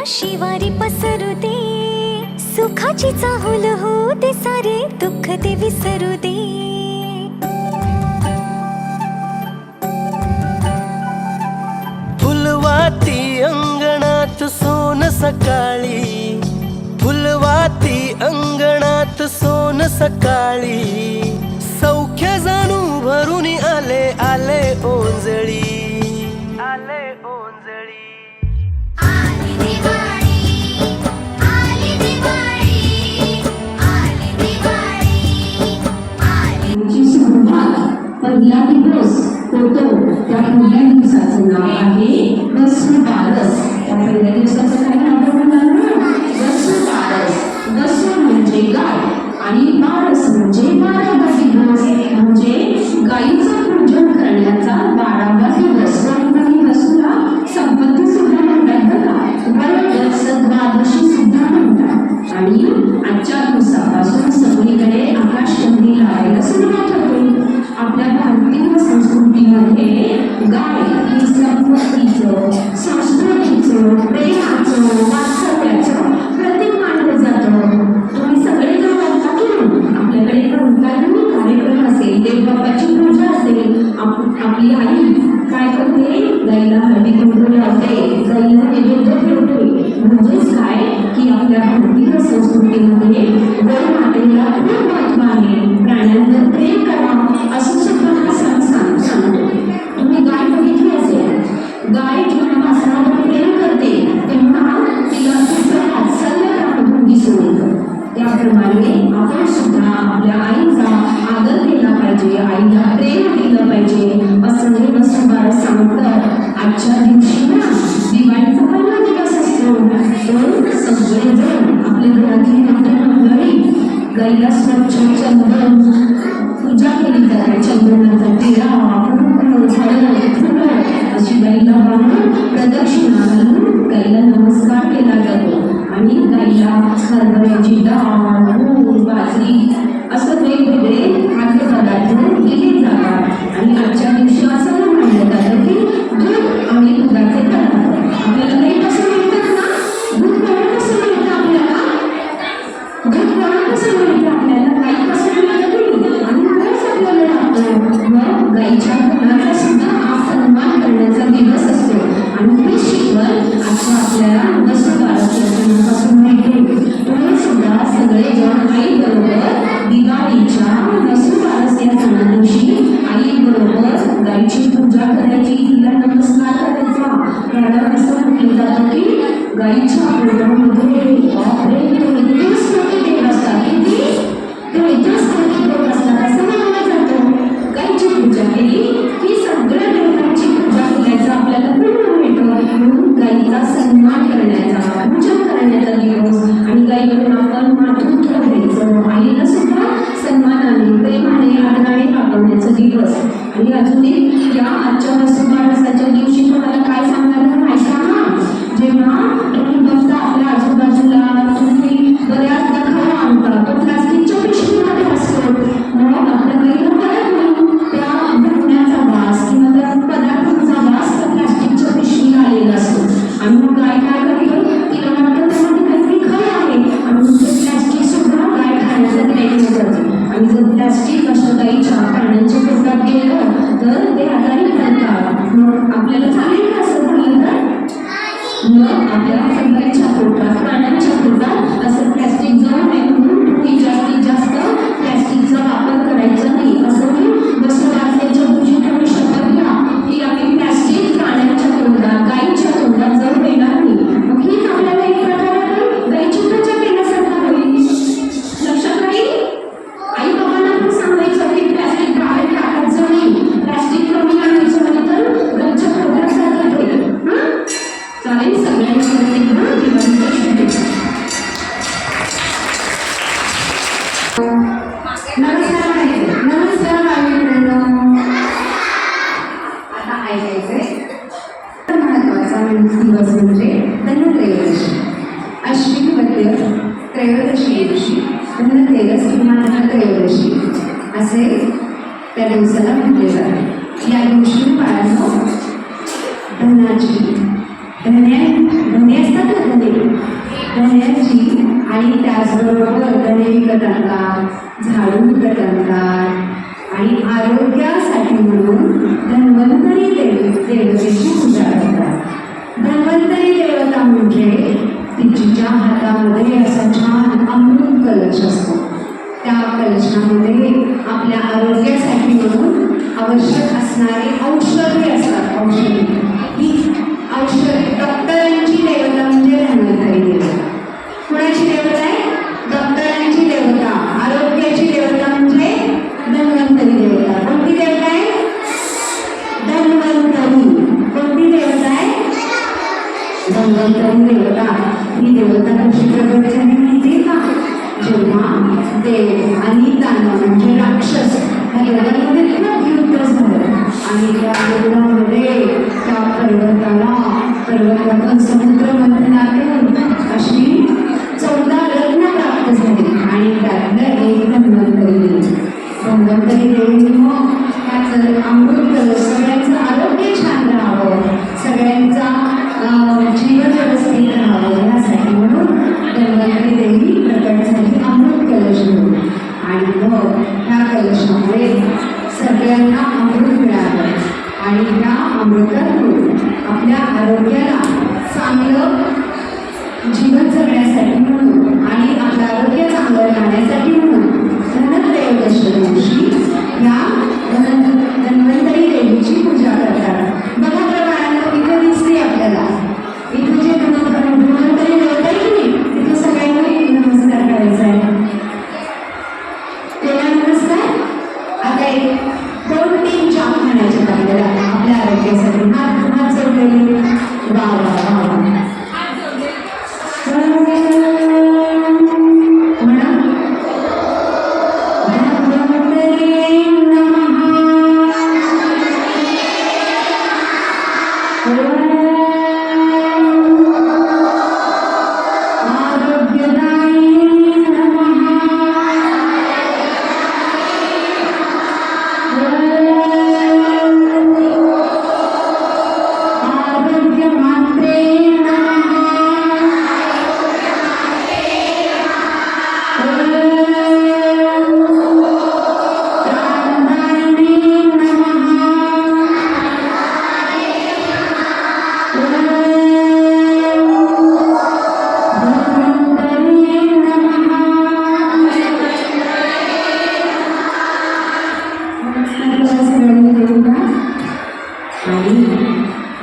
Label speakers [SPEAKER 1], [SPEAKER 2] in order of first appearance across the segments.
[SPEAKER 1] शिवारी पसरू दे, सुखाची चाहुल हो दे, सारे दुःख ते विसरू दे.
[SPEAKER 2] फुलवाती अंगणात सोन सकाळी, फुलवाती अंगणात सोन सकाळी, सौख्य जाणू भरून आले आले ओंजळी, आले ओंजळी.
[SPEAKER 3] पहिला दिवस होतो त्या पहिल्या दिवसाचं नाव आहे वसुबारस. त्या पहिल्या दिवसाचं काय नाव म्हणणार? वसुबारस. वसु म्हणजे गाय आणि बारस म्हणजे 12वा दिवस, म्हणजे गायीचं पूजन करण्याचा 12वा दिवस. आणि वसूला संपत्ती सुद्धा म्हणतात बघा, द्वादशी सुद्धा म्हणतात. आणि आजच्या दिवसापासून सगळीकडे आकाशकंदील लावायला सुरुवात होते. आपल्या भारतीय संस्कृतीमध्ये गाय ही संपत्तीचं, संस्कृतीचं, प्रेमाचं, वात्सल्याचं प्रतीक मानलं जातं. तुम्ही सगळे जर म्हणता की आपल्याकडे कोणताही कार्यक्रम असेल, देवबापाची पूजा असेल, आपली आई काय करते? गाईला हळदी कुंकू लावते, गाईला नैवेद्य ठेवते. म्हणजेच काय की आपल्या भारतीय संस्कृतीमध्ये गौमातेला खूप महत्त्व आहे. प्राण्यांवर प्रेम करा असं सुद्धा हा सण सांगतो. तुम्ही गाय बघितली असेल, गाय जेव्हा वासरावर प्रेम करते तेव्हा तिला तिचं वात्सल्य दाखवून दिसून येतं. त्याप्रमाणे आपण सुद्धा आपल्या आईचा आदर केला पाहिजे, आईला प्रेम दिलं पाहिजे असं हे वसुबारस सांगतं. आजच्या दिवशी ना दिवाळीचा पहिला दिवस असतो. तर सगळेजण आपल्या घरातली मंडळी गाईला स्वच्छ चंदन पूजा केली जाते. चंदनाचा टिळा, कुंकू, हळद, फुलं अशी गाईला वाहून प्रदक्षिणा घालून गाईला नमस्कार केला जातो. आणि गाईला हरभऱ्याची डाळ, मूग, बाजरी असं वेगवेगळे खाद्यपदार्थ दिले जातात. आणि आजच्या दिवशी असं मानलं जातं की दूध आणि दुधाचे पदार्थ आपल्याला काही कसं मिळतात ना, दूध कोणा कसं मिळतं आपल्याला, दूध कोणा कसं मिळतं आपल्याला, गाई कसं मिळतं आणि खरंच आपल्याला लागतो. मग गाईच्या गुणाचा सुद्धा हा सन्मान करण्याचा दिवस असतो. आणि ही शिकवण आजच्या आपल्याला वसुबारस या सणापासून मिळते. तुम्ही सुद्धा सगळेजण आई बरोबर दिवाळीच्या वसुबारस या सणादिवशी आई बरोबर गाईची पूजा करायची, तिला नमस्कार करायचा. कारण असं म्हटलं जातं की गाईच्या पोटामध्ये बापरे इतकेच मोठे देव असतात, किती ते इतकेच मोठे देव असतात असं मानलं जातं. गाईची पूजा केली की सगळ्या देवतांची पूजा केल्याचं आपल्याला पूर्ण मिळतं. म्हणून गाईचा सन्मान करण्याचा, पूजन करण्याचा दिवस. आणि गाईकडून आपण मातृत्व घ्यायचं, आईला सुद्धा सन्मानाने, प्रेमाने नमस्कार म्हणायचे. नमस्कार बाळमित्रांनो. आता ऐकायचंय. महत्वाचा दिवस म्हणजे धनत्रयोदशी. अश्विन वद्य त्रयोदशी दिवशी धनतेरस किंवा धनत्रयोदशी असे त्या दिवसाला म्हटले जाते. या दिवशी बाळांनो धनाची धने असतात ना धन्याची आणि त्याचबरोबर धने विकत आणतात, झाडू विकत आणतात आणि आरोग्यासाठी म्हणून धन्वंतरी देवतेची पूजा करतात. धन्वंतरी देवता म्हणजे तिच्या हातामध्ये असा छान अमृत कलश असतो. त्या कलशामध्ये आपल्या आरोग्यासाठी म्हणून आवश्यक असणारी औषधी असतात. ही औषध डॉक्टरांची देवता म्हणजे धन्वंतरी देवता. कुणाची देवता आहे? डॉक्टरांची देवता. आरोग्याची देवता म्हणजे धन्वंतरी देवता. कोणती देवता आहे? धन्वंतरी. कोणती देवता आहे? धन्वंतरी देवता. ही देवता कशी प्रगट झाली माहिती का? जेव्हा देव आणि दानव म्हणजे राक्षस ह्या दोघांमध्ये खूप युद्ध झालं आणि त्या युद्धामध्ये त्या पर्वतातून समुद्र मंथनातून अशी 14 रत्न प्राप्त झाली आणि त्यातलं एक धन्वंतरी देवी. धन्वंतरी देवीने मग त्याचं अमृत सगळ्यांचं आरोग्य छान राहावं, सगळ्यांचा जीवन व्यवस्थित राहावं यासाठी म्हणून धन्वंतरी देवी प्रकट झाली अमृत कलश घेऊन. आणि मग त्या कलशामुळे सगळ्यांना अमृत मिळालं आणि त्या अमृतातून आपल्या आरोग्याला चांगलं जीवन जगण्यासाठी म्हणून आणि आपलं आरोग्य चांगलं राहण्यासाठी म्हणून धनत्रयोदशी दिवशी या धन्वंतरी देवीची पूजा करतात. बघा प्रमाणात इथे दिसते आपल्याला. इथे जे धन्वंतरी देवता आहे की नाही तिथे सगळ्यांनी नमस्कार करायचा आहे. तेव्हा नमस्कार. आता एक 2-3 जाप म्हणायचे आपल्याला आपल्या आरोग्यासाठी. हात जोडलेले. वा वा वा म्हणा.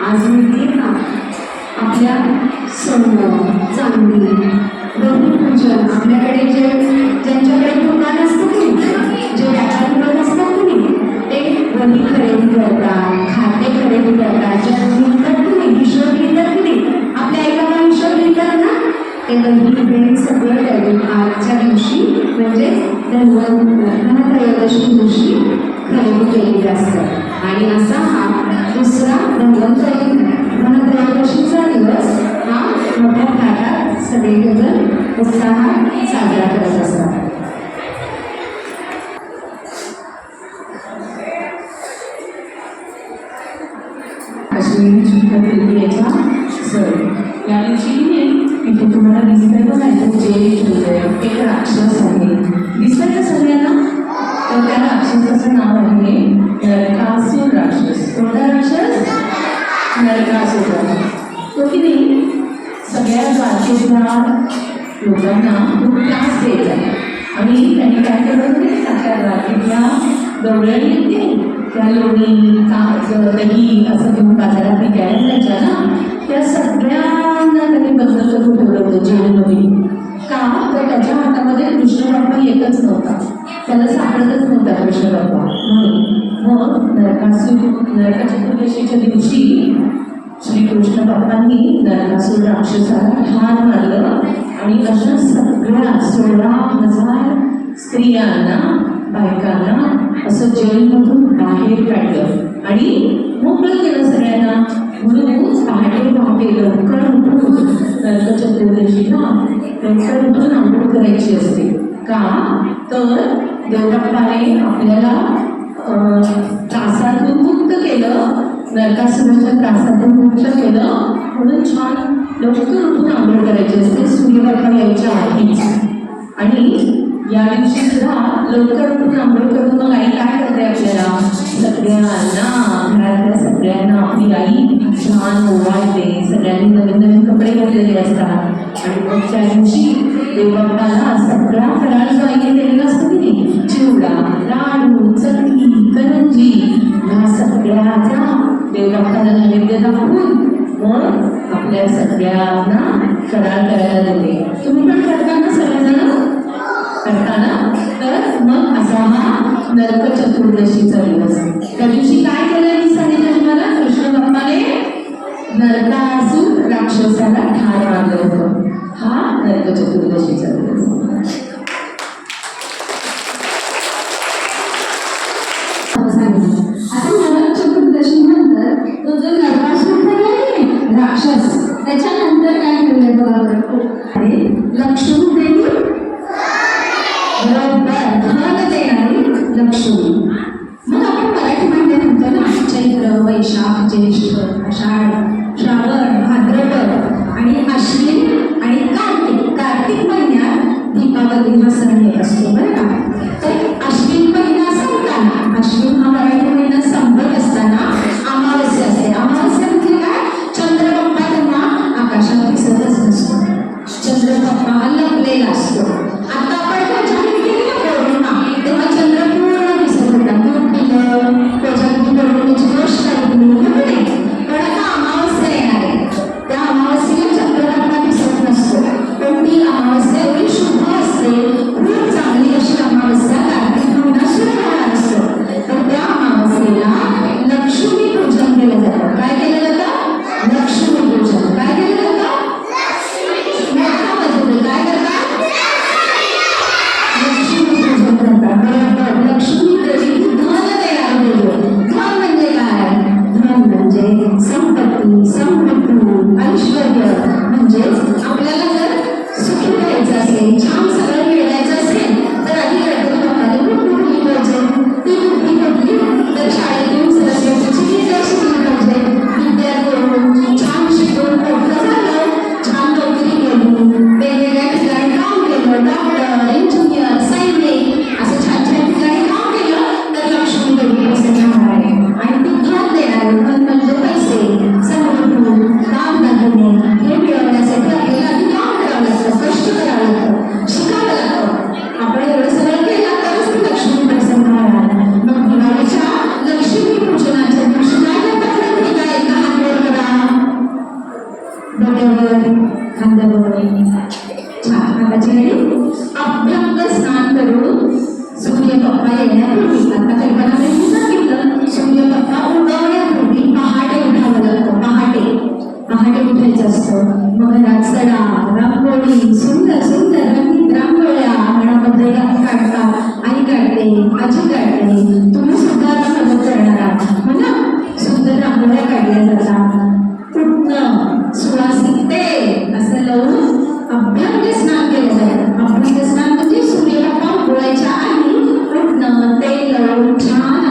[SPEAKER 3] आज मी ना आपल्या सोनं चांदी पूजन आपल्याकडे ज्यांच्याकडे दुकान असतं की जे व्यापारी लोक असतात की नाही ते वही खरेदी करतात, खाते खरेदी करतात, ज्या लिहितात की नाही हिशोब लिहितात की नाही आपल्या एका हिशोब लिहितात ना ते वही सगळं त्यांनी आजच्या दिवशी म्हणजे धनत्रयोदशी दिवशी खरेदी केलेली असतात. आणि असा हा दुसरा धनत्रयोदशीचा दिवस हा मोठ्या थाटात सगळेजण उत्साहात साजरा करत असतात. अश्विनी शुक्ल तृतीयेचा सण या दिवशी इथे तुम्हाला दिसतंय बघा एक राक्षस आहे. दिसतंय का सगळ्यांना? तर त्या राक्षसाचं नाव आहे नरकासूर राक्षस. कोणता राक्षस? नरकासूर. तो की नाही सगळ्या द्वारकेच्या लोकांना खूप त्रास द्यायचा आणि त्यांनी काय करत नाही त्या द्वारकेतल्या गवळणी येते त्या लोणी दही असं घेऊन बाजारात विकायला जायच्या ना त्या सगळ्यांना त्यांनी बंद करून ठेवलं होतं जेलमध्ये. का तर त्याच्या हातामध्ये कृष्ण बाप्पा येतच नव्हता, त्याला सापडतच नव्हता कृष्ण बाप्पा म्हणून. मग नरका चतुर्दशीच्या दिवशी श्रीकृष्ण बाप्पांनी नरकासूर राक्षसाला ठार मारलं आणि अशा सगळ्या 16,000 स्त्रियांना बायकांना असं जेलमधून बाहेर काढलं आणि मोकळं केलं सगळ्यांना. म्हणून पहाटे पहाटे लवकर उठून नरक चतुर्दशीला लवकर उठून आंघोळ करायची असते. का तर देवबाप्पाने आपल्याला त्रासातून मुक्त केलं, नरकासुराच्या त्रासातून मुक्त केलं, म्हणून छान लवकर उठून आंघोळ करायची असते सूर्यबाप्पा यायच्या आधीच. आणि या दिवशी सुद्धा लवकर उठून आंघोळ करून मग आई काय करते आपल्याला सगळ्यांना, घरातल्या सगळ्यांना आपली आई छान ओवाळते. सगळ्यांनी नवीन नवीन कपडे घातलेले असतात आणि मग त्या दिवशी देवबाप्पाला सगळा फराळ जो आईने केलेला असतो की नाही, चिवडा, लाडू, चकली, करंजी, या सगळ्याचा देवबाप्पाला नैवेद्य दाखवून मग आपल्या सगळ्यांना फराळ करायला देते. तुम्ही पण करता ना सगळेजण करताना? तर मग असा हा नरक चतुर्दशीचा दिवस. त्या दिवशी काय केलं मी सांगितलं तुम्हाला, कृष्ण बाप्पाने नरकासूर राक्षसाला ठार मारलं होतं. हा नरक चतुर्दशीचा दिवस.
[SPEAKER 4] आता नरक चतुर्दशी नंतर तो जो नरकासूर राक्षस, त्याच्यानंतर काय केलं बघा, लक्ष्मी देवी बरोबर धन देणारी लक्ष्मी. मग आपण मराठी मध्ये म्हणतो ना, चैत्र, वैशाख, ज्येष्ठ, आषाढ, श्रावण, भाद्रपद आणि अश्विन आणि कार्तिक महिन्यात दीपावली हा सण येत असतो बरं का. तर अश्विन महिना संपताना, अश्विन हा मराठी महिना संपत असताना अमावस्या असते. अमावस्या म्हणजे काय, चंद्रबाप्पा त्यांना आकाशात दिसतच नसतो, चंद्रबाप्पा हा लपलेला असतो. आता आपण कोजागिरी केली ना पौर्णिमा, तेव्हा चंद्र पूर्ण दिसत होता, दूध पिलं, कोजागिरी पौर्णिमेची गोष्ट ऐकली म्हणजे. पण आता अमावस्या येणार आहे, त्या अमावस्येला चंद्रबाप्पा दिसत नसतो, पण ती अमावस्या एवढी शुभ असते, खूप चांगली अशी अमावस्या कार्तिक महिना सुरू होणार असतो. तर त्या अमावस्येला लक्ष्मी पूजन केलं जातं. काय केलं जातं? लक्ष्मी पूजन. काय केलं जातं? काय करतात? लक्ष्मी पूजन करतात. बरोबर, लक्ष्मी देवी धन देणार देवी. धन म्हणजे काय? धन म्हणजे संपत्ती, समृद्धी, ऐश्वर्य. म्हणजेच आपल्याला जर सुखी राहायचं असेल, छान सगळं मिळवायचं असेल, तर आधी गणपती बाप्पाने खूप बुद्धी पाहिजे. ती बुद्धी घेतली तर शाळेतून सरस्वतीची विद्या शिकली पाहिजे. विद्या घेऊन छान शिकून मोठं झालं, छान नोकरी केली, वेगवेगळ्या ठिकाणी काम केलं, डॉक्टर, इंजिनियर, सैनिक, असं छान छान ठिकाणी काम केलं तर लक्ष्मी देवी प्रसन्न होणार आहे. आणि ती धन देणार. धन म्हणजे पैसे, समृद्धी, दागदागिने हे मिळवण्यासाठी आपल्याला आधी काम करावं लागतं, कष्ट करावं लागतं, शिकावं लागतं. आपण एवढं सगळं केलं तरच ती लक्ष्मी प्रसन्न होणार. मग दिवाळीच्या लक्ष्मी पूजनाच्या दिवशी काय करतात? एकदा हात वर करा, डोक्यावर, खांद्यावर, छान हाताची घडी. अभ्यंग स्नान करून सूर्यबाप्पा येण्यापूर्वी, आता कल्पना मी सांगितलं, सूर्यबाप्पा उगवण्यापूर्वी पहाटे उठावं लागतं. पहाटे उठायचं असतं. मग घरात सडा, रांगोळी, सुंदर सुंदर रंगीत रांगोळ्या घरामध्ये काढतात. आई काढते, आजी काढते, तुम्ही सुद्धा मदत करणार आहात हो ना. सुंदर रांगोळ्या काढल्या जातात. उठणं, सुवासिक तेल असं लावून अभ्यंग स्नान केलं जातं. अभ्यंग स्नान म्हणजे सूर्यबाप्पा उगवायच्या आधी उठणं, तेल लावून छान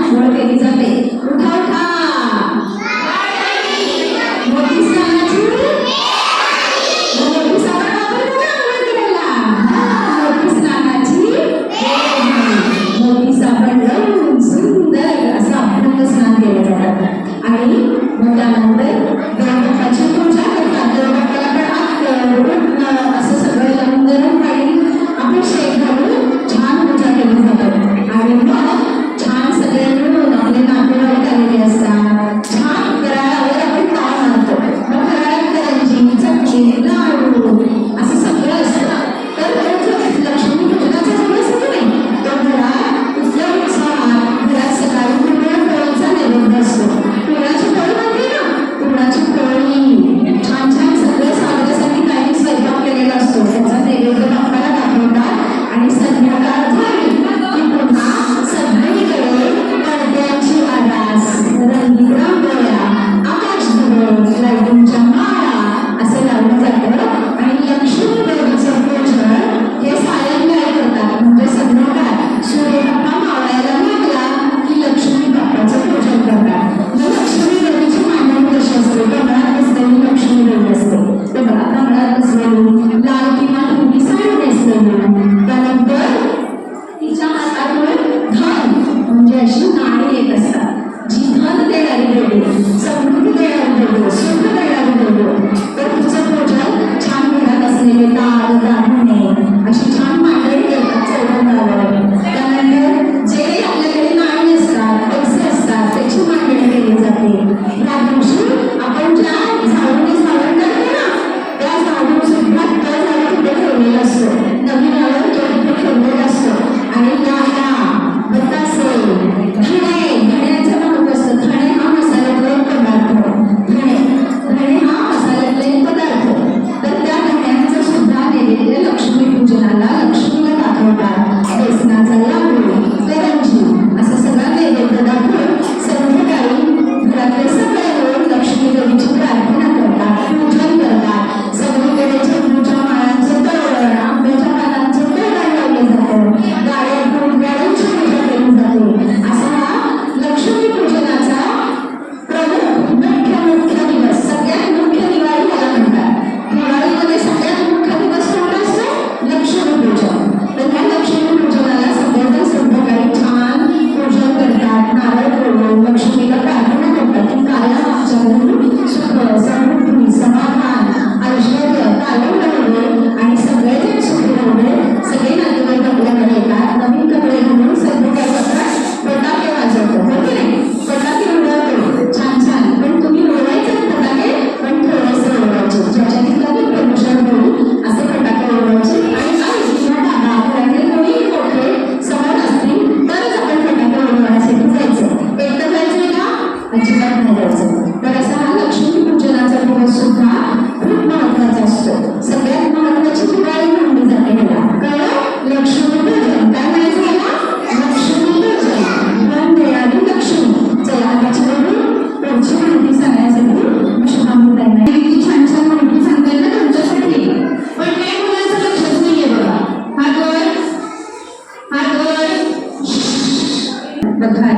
[SPEAKER 4] बघा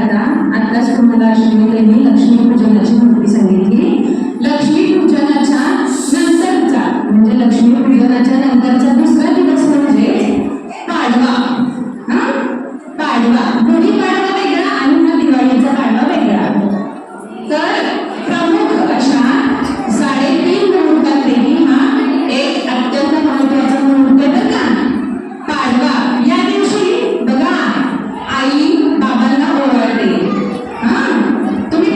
[SPEAKER 4] आताच तुम्हाला अश्विनीताईंनी लक्ष्मीपूजनाची माहिती सांगितली. लक्ष्मीपूजनाच्या नंतरचा म्हणजे लक्ष्मीपूजनाच्या नंतरचा दुसरा दिवस म्हणजे पाडवा. हा पाडवा, गुढीपाडवा वेगळा आणि हा दिवाळीचा पाडवा वेगळा. तर प्रमुख अशा 3.5 मुहूर्तांपैकी हा एक अत्यंत महत्वाचा मुहूर्त आहे बरं का. पाडवा या दिवशी बघा आई बाबांना ओवाळते. हा तुम्ही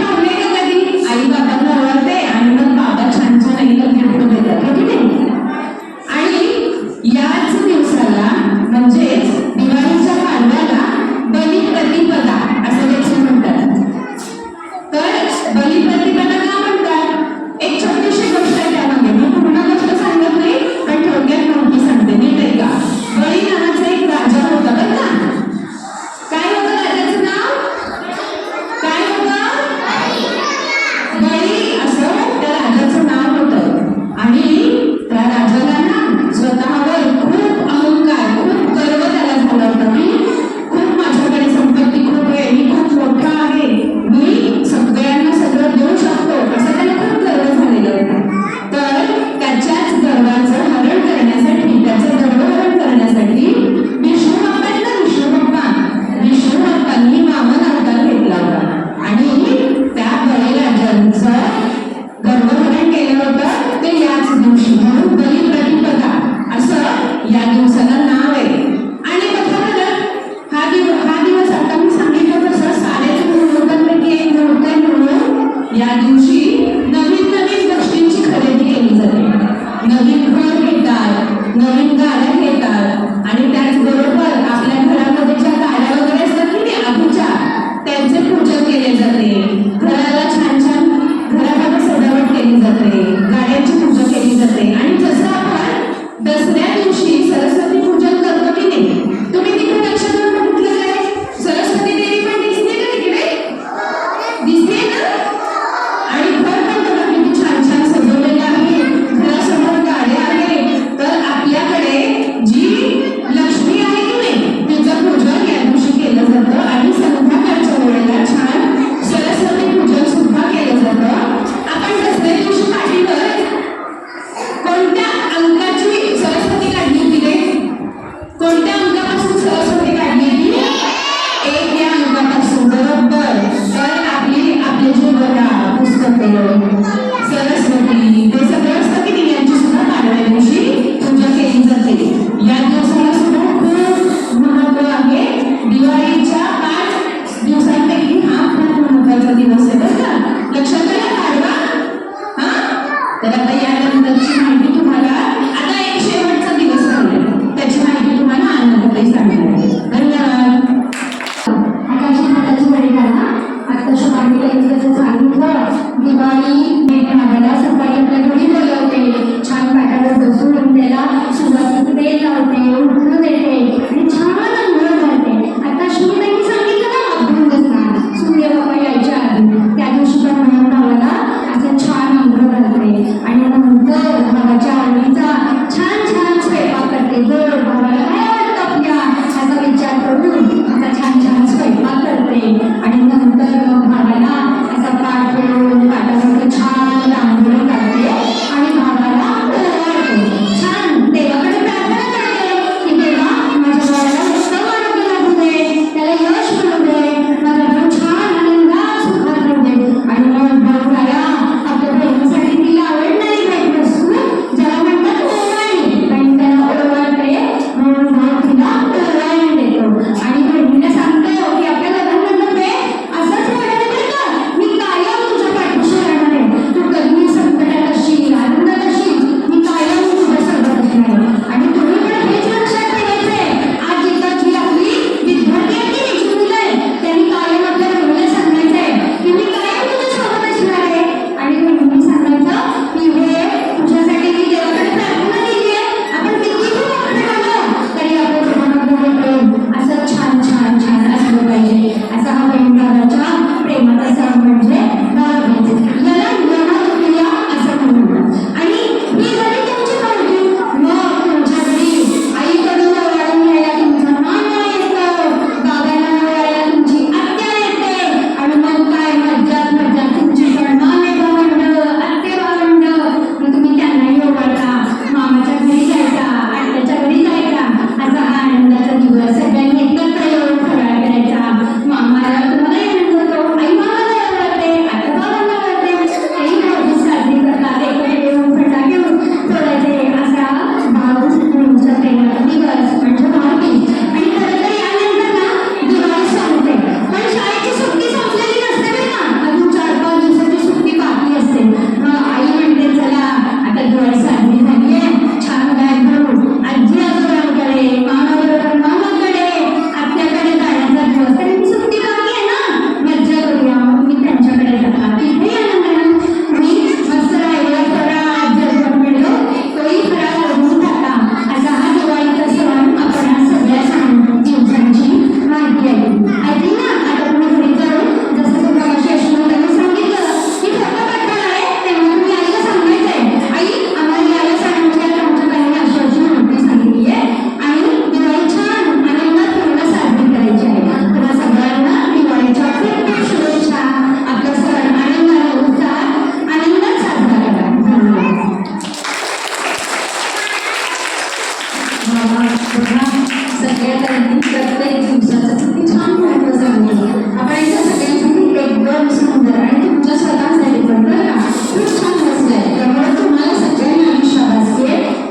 [SPEAKER 4] प्रत्येक दिवसाचं किती छान महत्व सांगितलं. आपण एकदा सगळ्यांसाठी एकदम सुंदर आणि तुमच्या स्वतःसाठी पण बरं का खूप छान बसलंय. त्यामुळे तुम्हाला सगळ्यांना आम्ही शाबास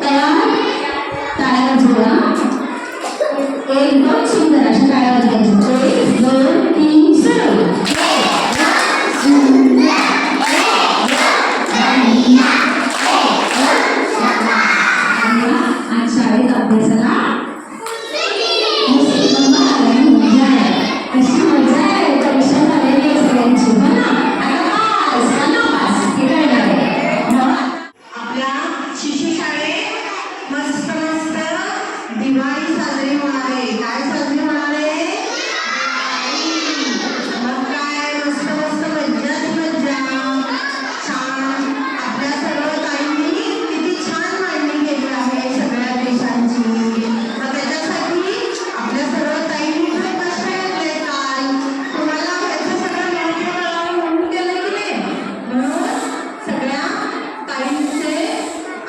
[SPEAKER 4] तयार टाळ्या जोडा. एकदम सुंदर अशा टाळ्या वाजवायच्या. 1 2 3 सुरू. आज शाळेत अभ्यासाला मजा आहे. कशी मजा आहे. परीक्षा झालेली आहे सगळ्यांची. हो ना? आता पास हे कळणार आहे.
[SPEAKER 5] आपल्या शिशुशाळेत मस्त मस्त दिवाळी साजरी होणार आहे. काय साजरी होणार आहे? मग काय मस्त मस्त मज्जाच मज्जा. छान आपल्या सर्व ताईंनी किती छान मांडणी केली आहे सगळ्या देशांची. मग त्याच्यासाठी आपल्या सर्व ताईंनी खूप कष्ट घेतले. काल तुम्हाला ह्याचं सगळं महत्त्व कळावं म्हणून केलं की नाही. म्हणून सगळ्या ताईंचे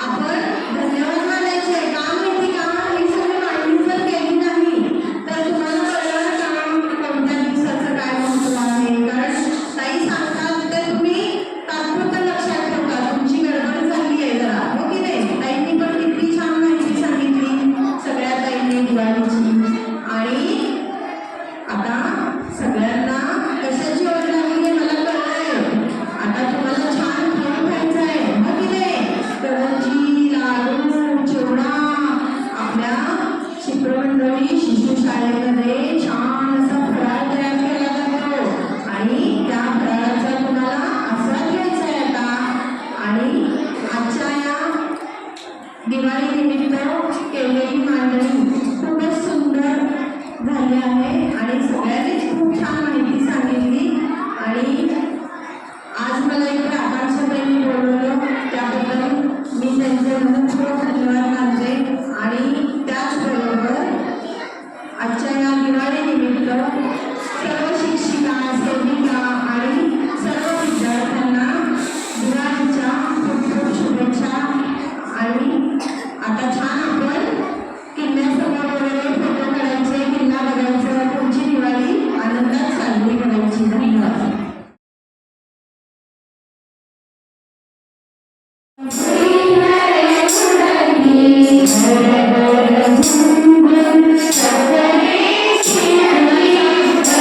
[SPEAKER 5] आपण धन्यवाद मानायचे. का माहिती का? ही सगळी मांडणी जर केली नाही तर तुम्हाला कळणार का कोणत्या दिवसाचं काय महत्त्व आहे. कारण ताई सांगतात ते तुम्ही तात्पुरतं लक्षात ठेवता. तुमची गडबड झाली आहे जरा. हो की नाही? ताईंनी पण किती छान माहिती सांगितली सगळ्या ताईंनी दिवाळीची. आणि आता सगळ्यांना कशाची ओढ लागली आहे मला कळलंय. आता तुम्हाला छान खाऊ खायचं आहे. हो की नाही? करंजी, लाडू, चिवडा. आपल्या शिप्रमंडळी शिशु शाळेमध्ये छान असा फराळ तयार केला जातो आणि त्या फराळाचा तुम्हाला आस्वाद घ्यायचा आहे आता. आणि आजच्या या दिवाळी निमित्त केलेली मांडणी खूपच सुंदर झाली आहे आणि सगळ्यांनीच खूप छान माहिती सांगितली. आणि आज मला इकडे आकांक्षाताईंनी बोलवलं त्याबद्दल मी त्यांचे मनपूर्वक धन्यवाद मानते. आणि त्याचबरोबर आजच्या या दिवाळी निमित्त सर्व शिक्षिका, सेविका आणि सर्व विद्यार्थ्यांना दिवाळीच्या खूप खूप शुभेच्छा. आणि आता छान आपण किल्ल्यासमोर वगैरे फोटो काढायचे, किल्ला बघायचं, पुढची दिवाळी आनंदात साजरी करायची. धन्यवाद.
[SPEAKER 3] Thank you.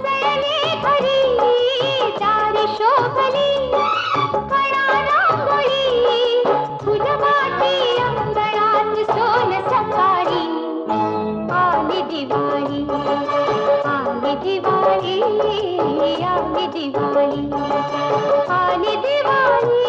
[SPEAKER 1] उसळले घरी दारी शोभली कळा रांगोळी फुलवाटी अंगणात सोन सकाळी आली दिवाळी आली दिवाळी आली दिवाळी आली दिवाळी